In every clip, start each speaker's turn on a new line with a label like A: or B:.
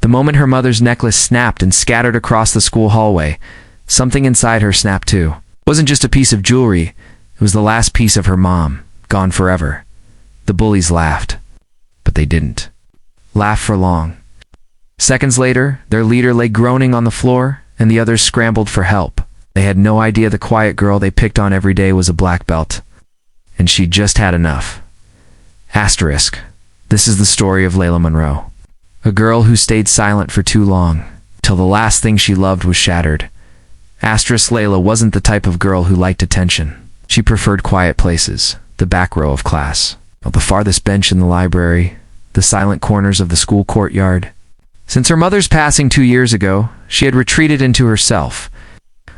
A: The moment her mother's necklace snapped and scattered across the school hallway, something inside her snapped too. It wasn't just a piece of jewelry, it was the last piece of her mom, gone forever. The bullies laughed, but they didn't laugh for long. Seconds later, their leader lay groaning on the floor, and the others scrambled for help. They had no idea the quiet girl they picked on every day was a black belt, and she just had enough. Asterisk. This is the story of Layla Monroe, a girl who stayed silent for too long, till the last thing she loved was shattered. Asterisk. Layla wasn't the type of girl who liked attention. She preferred quiet places, the back row of class, the farthest bench in the library, the silent corners of the school courtyard. Since her mother's passing 2 years ago, she had retreated into herself.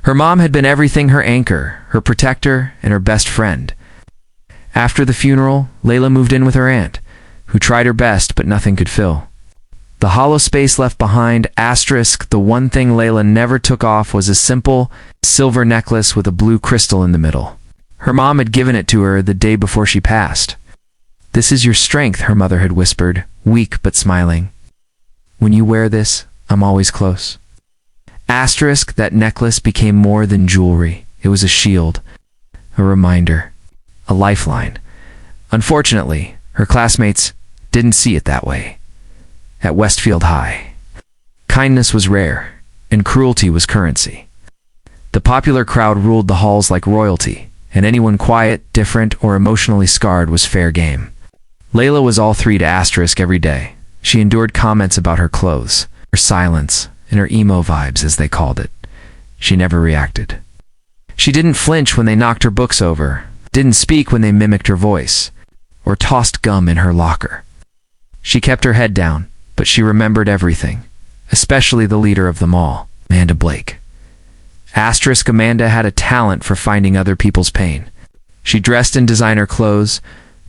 A: Her mom had been everything: her anchor, her protector, and her best friend. After the funeral, Layla moved in with her aunt, who tried her best but nothing could fill the hollow space left behind. Asterisk. The one thing Layla never took off was a simple silver necklace with a blue crystal in the middle. Her mom had given it to her the day before she passed. "This is your strength," her mother had whispered, weak but smiling. "When you wear this, I'm always close." Asterisk. That necklace became more than jewelry. It was a shield, a reminder, a lifeline. Unfortunately, her classmates didn't see it that way. At Westfield High, kindness was rare, and cruelty was currency. The popular crowd ruled the halls like royalty, and anyone quiet, different, or emotionally scarred was fair game. Layla was all three to Asterisk every day. She endured comments about her clothes, her silence, and her emo vibes, as they called it. She never reacted. She didn't flinch when they knocked her books over, didn't speak when they mimicked her voice, or tossed gum in her locker. She kept her head down, but she remembered everything, especially the leader of them all, Amanda Blake. Asterisk. Amanda had a talent for finding other people's pain. She dressed in designer clothes,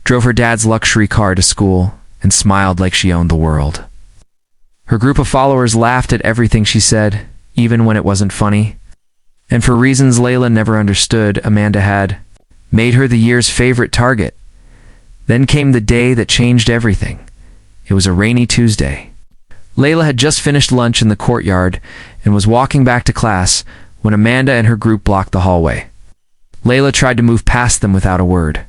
A: drove her dad's luxury car to school, and smiled like she owned the world. Her group of followers laughed at everything she said, even when it wasn't funny. And for reasons Layla never understood, Amanda had made her the year's favorite target. Then came the day that changed everything. It was a rainy Tuesday. Layla had just finished lunch in the courtyard and was walking back to class when Amanda and her group blocked the hallway. Layla tried to move past them without a word.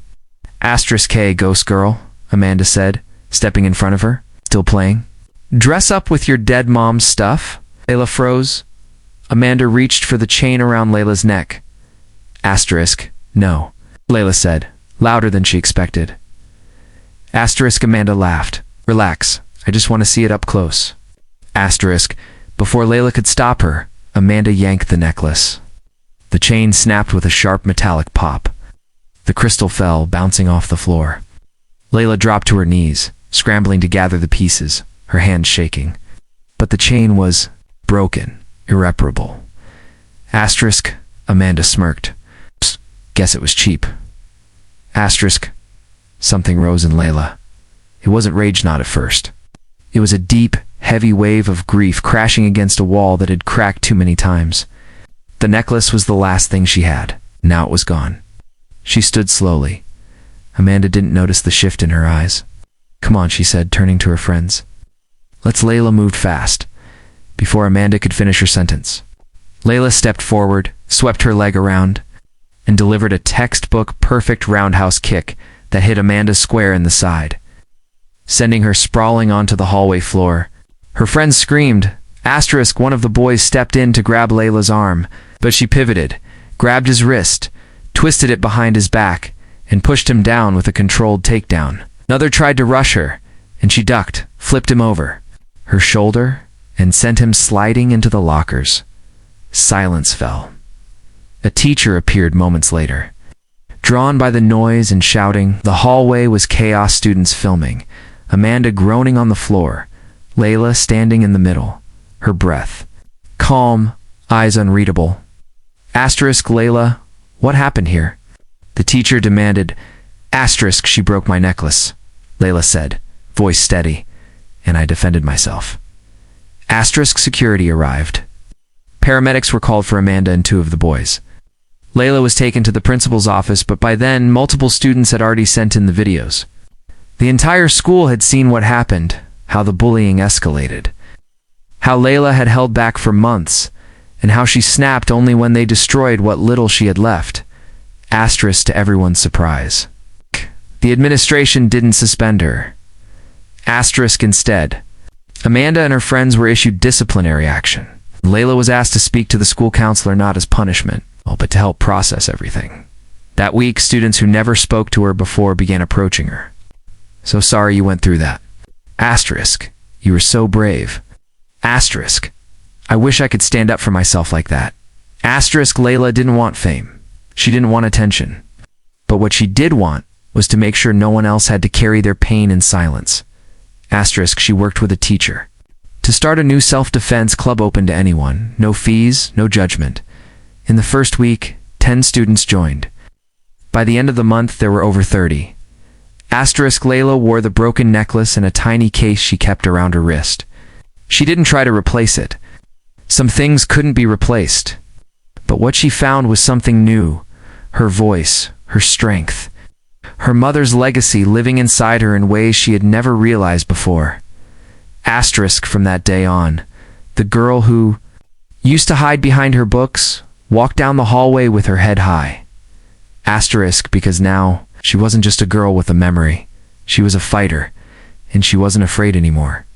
A: Asterisk. "Hey, ghost girl," Amanda said, stepping in front of her. "Still playing? Dress up with your dead mom's stuff?" Layla froze. Amanda reached for the chain around Layla's neck. Asterisk. "No," Layla said, louder than she expected. Asterisk. Amanda laughed. "Relax, I just want to see it up close." Asterisk. Before Layla could stop her, Amanda yanked the necklace. The chain snapped with a sharp metallic pop. The crystal fell, bouncing off the floor. Layla dropped to her knees, scrambling to gather the pieces, her hands shaking. But the chain was broken, irreparable. Asterisk. Amanda smirked. "Psst, guess it was cheap." Asterisk. Something rose in Layla. It wasn't rage, not at first. It was a deep, heavy wave of grief crashing against a wall that had cracked too many times. The necklace was the last thing she had. Now it was gone. She stood slowly. Amanda didn't notice the shift in her eyes. "Come on," she said, turning to her friends. "Let's." Layla moved fast, before Amanda could finish her sentence. Layla stepped forward, swept her leg around, and delivered a textbook-perfect roundhouse kick that hit Amanda square in the side, sending her sprawling onto the hallway floor. Her friends screamed. Asterisk. One of the boys stepped in to grab Layla's arm, but she pivoted, grabbed his wrist, twisted it behind his back, and pushed him down with a controlled takedown. Another tried to rush her, and she ducked, flipped him over her shoulder, and sent him sliding into the lockers. Silence fell. A teacher appeared moments later. Drawn by the noise and shouting, the hallway was chaos. Students filming, Amanda groaning on the floor, Layla standing in the middle, her breath calm, eyes unreadable. Asterisk. Layla, what happened here? The teacher demanded. Asterisk. She broke my necklace, Layla said, voice steady, and I defended myself. Asterisk. Security arrived. Paramedics were called for Amanda and two of the boys. Layla was taken to the principal's office, but by then, multiple students had already sent in the videos. The entire school had seen what happened, how the bullying escalated. how Layla had held back for months, and how she snapped only when they destroyed what little she had left. Asterisk to everyone's surprise. The administration didn't suspend her. Asterisk instead. Amanda and her friends were issued disciplinary action. Layla was asked to speak to the school counselor not as punishment, but to help process everything. That week, students who never spoke to her before began approaching her. So sorry you went through that. Asterisk. You were so brave. Asterisk. I wish I could stand up for myself like that. Asterisk. Layla didn't want fame. She didn't want attention. But what she did want was to make sure no one else had to carry their pain in silence. Asterisk. She worked with a teacher to start a new self-defense club open to anyone. No fees, no judgment. In the first week, 10 students joined. By the end of the month, there were over 30. Asterisk. Layla wore the broken necklace in a tiny case she kept around her wrist. She didn't try to replace it. Some things couldn't be replaced. But what she found was something new. Her voice, her strength. Her mother's legacy living inside her in ways she had never realized before. Asterisk. From that day on, the girl who used to hide behind her books walked down the hallway with her head high. Asterisk. Because now, she wasn't just a girl with a memory. She was a fighter, and she wasn't afraid anymore.